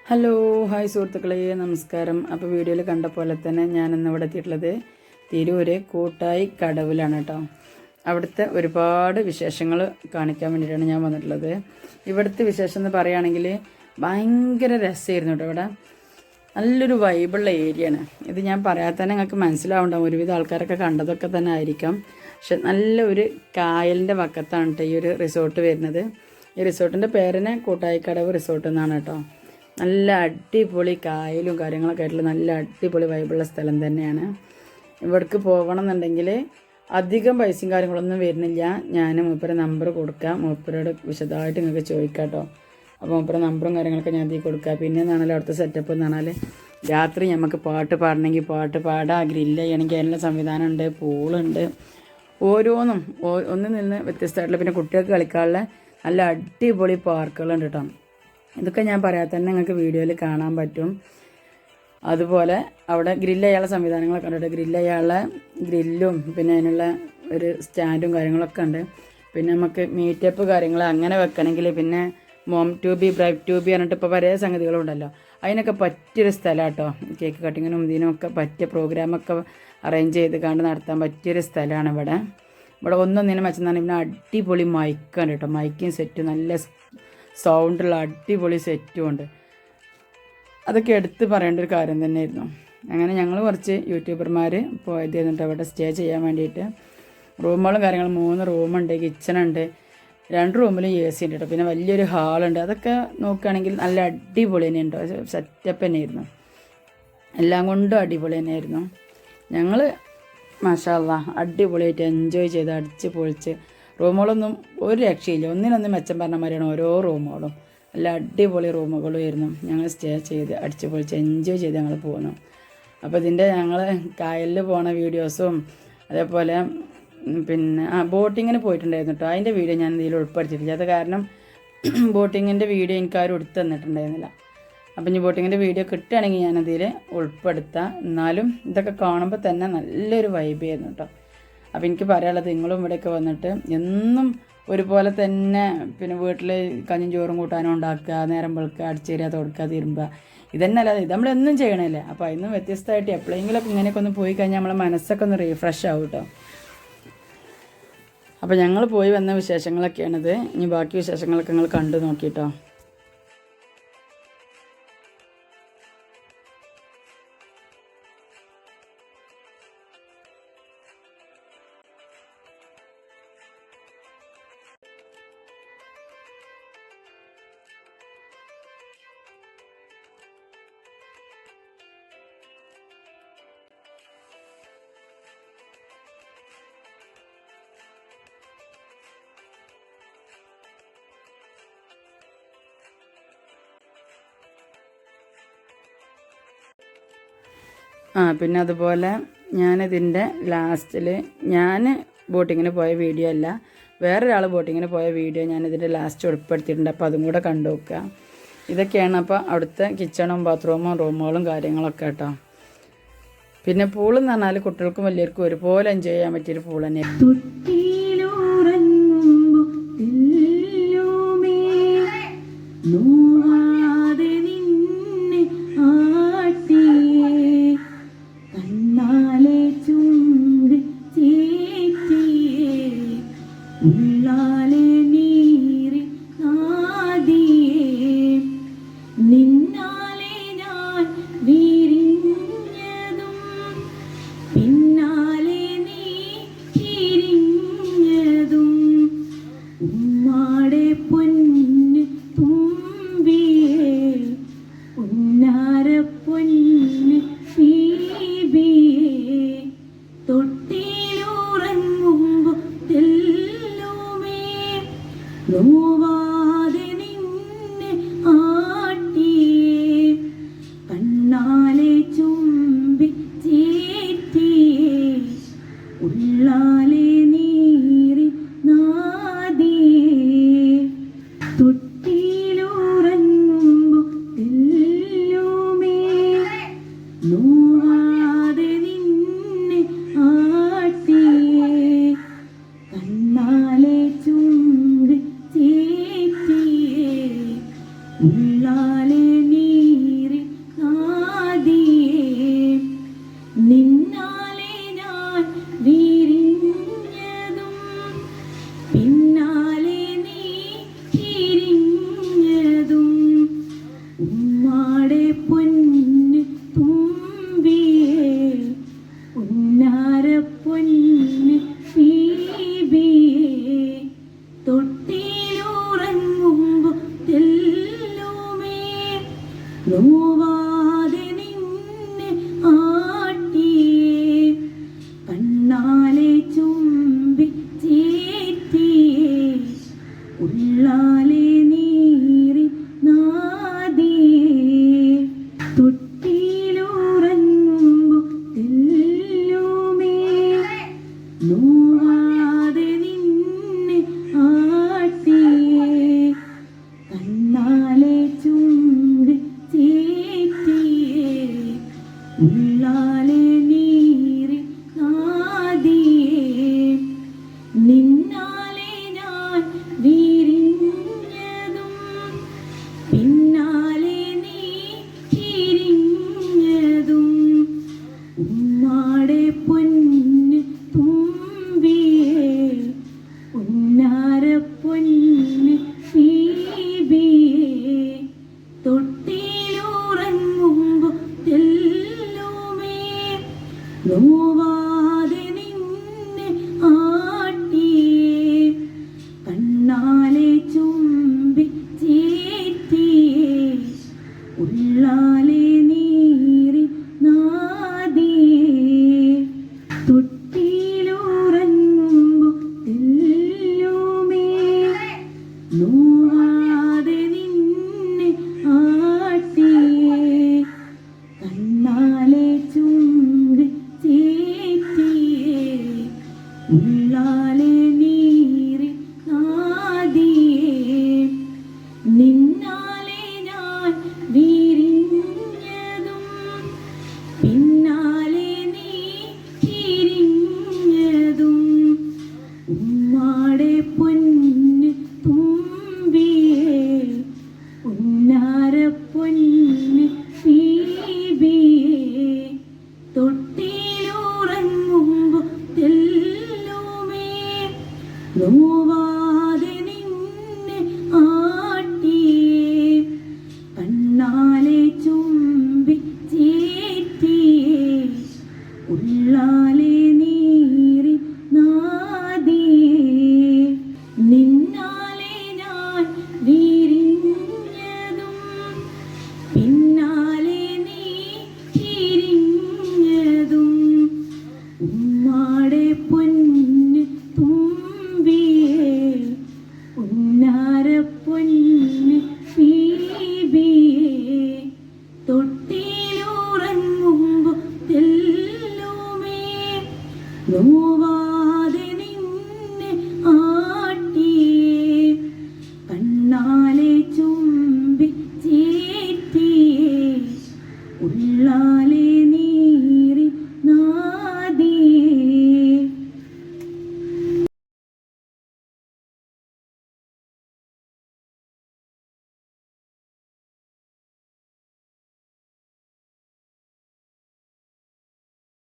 Hello hi സുഹൃത്തുക്കളെ, നമസ്കാരം. അപ്പോൾ വീഡിയോയിൽ കണ്ട പോലെ തന്നെ ഞാനിന്ന് ഇവിടെ എത്തിയിട്ടുള്ളത് തിരൂർ കൂട്ടായി കടവിലാണ് കേട്ടോ. അവിടുത്തെ ഒരുപാട് വിശേഷങ്ങൾ കാണിക്കാൻ വേണ്ടിയിട്ടാണ് ഞാൻ വന്നിട്ടുള്ളത്. ഇവിടുത്തെ വിശേഷം എന്ന് പറയുകയാണെങ്കിൽ ഭയങ്കര രസമായിരുന്നു കേട്ടോ. ഇവിടെ നല്ലൊരു വൈബുള്ള ഏരിയയാണ്. ഇത് ഞാൻ പറയാതെ തന്നെ നിങ്ങൾക്ക് മനസ്സിലാവുണ്ടാവും. ഒരുവിധ ആൾക്കാരൊക്കെ കണ്ടതൊക്കെ തന്നെ ആയിരിക്കാം. പക്ഷെ നല്ല ഒരു കായലിൻ്റെ വക്കത്താണ് കേട്ടോ ഈ ഒരു റിസോർട്ട് വരുന്നത്. ഈ റിസോർട്ടിൻ്റെ പേരിനെ കൂട്ടായിക്കടവ് റിസോർട്ട് എന്നാണ് കേട്ടോ. നല്ല അടിപൊളി കായലും കാര്യങ്ങളൊക്കെ ആയിട്ടുള്ള നല്ല അടിപൊളി വൈബുള്ള സ്ഥലം തന്നെയാണ്. ഇവിടേക്ക് പോകണം എന്നുണ്ടെങ്കിൽ അധികം പൈസയും കാര്യങ്ങളൊന്നും വരുന്നില്ല. ഞാൻ മൂപ്പര നമ്പർ കൊടുക്കാം, മൂപ്പരോട് വിശദമായിട്ട് നിങ്ങൾക്ക് ചോദിക്കാം കേട്ടോ. അപ്പോൾ മൂപ്പര നമ്പറും കാര്യങ്ങളൊക്കെ ഞാൻ ഇതിൽ കൊടുക്കാം. പിന്നെ എന്നാണല്ലോ അവിടുത്തെ സെറ്റപ്പ് എന്ന് പറഞ്ഞാൽ രാത്രി നമുക്ക് പാട്ട് പാടണമെങ്കിൽ പാട്ട് പാടാം, ഗ്രില്ല് ചെയ്യണമെങ്കിൽ അതിനുള്ള സംവിധാനമുണ്ട്, പൂളുണ്ട്, ഓരോന്നും ഒന്നിൽ നിന്ന് വ്യത്യസ്തമായിട്ടുള്ള. പിന്നെ കുട്ടികൾക്ക് കളിക്കാനുള്ള നല്ല അടിപൊളി പാർക്കുകളുണ്ട് കേട്ടോ. ഇതൊക്കെ ഞാൻ പറയാതെ തന്നെ നിങ്ങൾക്ക് വീഡിയോയിൽ കാണാൻ പറ്റും. അതുപോലെ അവിടെ ഗ്രില്ല് ചെയ്യാനുള്ള സംവിധാനങ്ങളൊക്കെ ഉണ്ട്. ഗ്രില്ല് ചെയ്യാനുള്ള ഗ്രില്ലും പിന്നെ അതിനുള്ള ഒരു സ്റ്റാൻഡും കാര്യങ്ങളൊക്കെ ഉണ്ട്. പിന്നെ നമുക്ക് മീറ്റപ്പ് കാര്യങ്ങൾ അങ്ങനെ വെക്കണമെങ്കിൽ പിന്നെ മോം ട്യൂബി ബ്രൈറ്റ് ട്യൂബി പറഞ്ഞിട്ട് ഇപ്പോൾ പല സംഗതികളും ഉണ്ടല്ലോ. അതിനൊക്കെ പറ്റിയൊരു സ്ഥലമാണ് കേട്ടോ. കേക്ക് കട്ടിങ്ങിനും ഇതിനൊക്കെ പറ്റിയ പ്രോഗ്രാമൊക്കെ അറേഞ്ച് ചെയ്ത് കണ്ട് നടത്താൻ പറ്റിയൊരു സ്ഥലമാണ് ഇവിടെ. ഇവിടെ ഒന്നൊന്നിനും വെച്ചെന്നാണ് പിന്നെ അടിപൊളി മൈക്കാണ് കേട്ടോ. മൈക്കും സെറ്റും നല്ല സൗണ്ടുള്ള അടിപൊളി സെറ്റും ഉണ്ട്. അതൊക്കെ എടുത്ത് പറയേണ്ട ഒരു കാര്യം തന്നെയായിരുന്നു. അങ്ങനെ ഞങ്ങൾ കുറച്ച് യൂട്യൂബർമാർ പോയത് എന്നിട്ട് അവിടെ സ്റ്റേ ചെയ്യാൻ വേണ്ടിയിട്ട് റൂമുകളും കാര്യങ്ങളും 3 റൂമുണ്ട്, കിച്ചണുണ്ട്, 2 റൂമിലും AC ഉണ്ട് കേട്ടോ. പിന്നെ വലിയൊരു ഹാളുണ്ട്. അതൊക്കെ നോക്കുകയാണെങ്കിൽ നല്ല അടിപൊളി തന്നെയുണ്ടോ, സെറ്റപ്പ് തന്നെയായിരുന്നു. എല്ലാം കൊണ്ടും അടിപൊളി തന്നെയായിരുന്നു. ഞങ്ങൾ മാഷാ അല്ലാഹ് അടിപൊളിയായിട്ട് എൻജോയ് ചെയ്ത് അടിച്ച് പൊളിച്ച് റൂമുകളൊന്നും ഒരു രക്ഷയില്ല. ഒന്നിനൊന്നും മെച്ചം പറഞ്ഞ മാതിരിയാണ് ഓരോ റൂമുകളും. നല്ല അടിപൊളി റൂമുകളുമായിരുന്നു. ഞങ്ങൾ സ്റ്റേ ചെയ്ത് അടിച്ച് പൊളിച്ച് എൻജോയ് ചെയ്ത് ഞങ്ങൾ പോന്നു. അപ്പോൾ ഇതിൻ്റെ ഞങ്ങൾ കായലിൽ പോണ വീഡിയോസും അതേപോലെ പിന്നെ ബോട്ടിങ്ങിന് പോയിട്ടുണ്ടായിരുന്നു കേട്ടോ. അതിൻ്റെ വീഡിയോ ഞാൻ ഇതിൽ ഉൾപ്പെടുത്തിയിട്ടില്ല. അത് കാരണം ബോട്ടിങ്ങിൻ്റെ വീഡിയോ എനിക്കാരും എടുത്ത് തന്നിട്ടുണ്ടായിരുന്നില്ല. അപ്പം ഇനി ബോട്ടിങ്ങിൻ്റെ വീഡിയോ കിട്ടുകയാണെങ്കിൽ ഞാനതിൽ ഉൾപ്പെടുത്താം. എന്നാലും ഇതൊക്കെ കാണുമ്പോൾ തന്നെ നല്ലൊരു വൈബായിരുന്നു കേട്ടോ. അപ്പോൾ എനിക്ക് പറയാനുള്ളത്, നിങ്ങളും ഇവിടെയൊക്കെ വന്നിട്ട് എന്നും ഒരുപോലെ തന്നെ പിന്നെ വീട്ടിൽ കഞ്ഞിയും ചോറും കൂട്ടാനും ഉണ്ടാക്കുക, നേരം വെളുക്കുക, അടിച്ചേരുക, തൊടുക്കുക, തിരുമ്പുക, ഇതന്നെ അല്ലാതെ ഇത് നമ്മളെന്നും ചെയ്യണമല്ലേ. അപ്പോൾ അതിന് വ്യത്യസ്തമായിട്ട് എപ്പോഴെങ്കിലുമൊക്കെ ഇങ്ങനെയൊക്കെ ഒന്ന് പോയി കഴിഞ്ഞാൽ നമ്മളെ മനസ്സൊക്കെ ഒന്ന് റീഫ്രഷ് ആവും കേട്ടോ. അപ്പോൾ ഞങ്ങൾ പോയി വന്ന വിശേഷങ്ങളൊക്കെയാണിത്. ഇനി ബാക്കി വിശേഷങ്ങളൊക്കെ നിങ്ങൾ കണ്ടു നോക്കിയിട്ടോ. പിന്നെ അതുപോലെ ഞാനിതിൻ്റെ ലാസ്റ്റിൽ ഞാൻ ബോട്ടിങ്ങിന് പോയ വീഡിയോ അല്ല, വേറൊരാൾ ബോട്ടിങ്ങിന് പോയ വീഡിയോ ഞാനിതിൻ്റെ ലാസ്റ്റ് ഉൾപ്പെടുത്തിയിട്ടുണ്ട്. അപ്പോൾ അതും കൂടെ കണ്ടു നോക്കുക. ഇതൊക്കെയാണ് അപ്പോൾ അവിടുത്തെ കിച്ചണും ബാത്റൂമും റൂമുകളും കാര്യങ്ങളൊക്കെ കേട്ടോ. പിന്നെ പൂളെന്ന് പറഞ്ഞാൽ കുട്ടികൾക്കും വലിയവർക്കും ഒരുപോലെ എൻജോയ് ചെയ്യാൻ പറ്റിയൊരു പൂൾ തന്നെയാണ്. ഉമ്മാടെ പൊന്ന് തുമ്പിയേ നോവാതെ നിന്നെ ആട്ടിയേ കണ്ണാലെ ചുംബിച്ചേറ്റിയേ ഉള്ളാലെ നീറി നാദിയേ തൊട്ടിയിലുറങ്ങുമ്പോ തെല്ലുമേ നോവാതെ നിന്നെ ആട്ടിയേ കണ്ണാലെ ചുംബിച്ചേറ്റിയേ ഉള്ളാലെ നീറി നാദിയേ നിന്നാലെ ഞാൻ വിരിഞ്ഞതും പിന്നാലെ നീ തിരിഞ്ഞതും ഉമ്മാടെ പൊന്ന് തുമ്പിയേ ഉന്നാര പൊന്ന് ബീബിയേ തൊട്ടിയിലുറങ്ങുമ്പോ തെല്ലുമേ നോവാതെ നിന്നെ ആട്ടിയേ കണ്ണാലെ ചുംബിച്ചേറ്റിയേ ഉള്ളാലെ നീറി നാദിയേ തൊട്ടിയിലുറങ്ങുമ്പോ തെല്ലുമേ നോവാതെ നിന്നെ ആട്ടിയേ കണ്ണാലെ ചുംബിച്ചേറ്റിയേ ഉള്ളാലെ നീറി നാദിയേ നിന്നാലെ ഞാൻ വിരിഞ്ഞതും പിന്നാലെ നീ തിരിഞ്ഞതും ഉമ്മാടെ പൊന്ന് തുമ്പിയേ ഉന്നാര പൊന്ന് ബീബിയേ തൊട്ടിയിലുറങ്ങുമ്പോ തെല്ലുമേ നോവാതെ നിന്നെ ആട്ടിയേ കണ്ണാലെ ചുംബിച്ചേറ്റിയേ ഉള്ളാലെ നീറി നാദിയേ നിന്നാലെ ഞാൻ വിരിഞ്ഞതും പിന്നാലെ നീ തിരിഞ്ഞതും ഉമ്മാടെ പൊന്ന് തുമ്പിയേ ഉന്നാര പൊന്ന്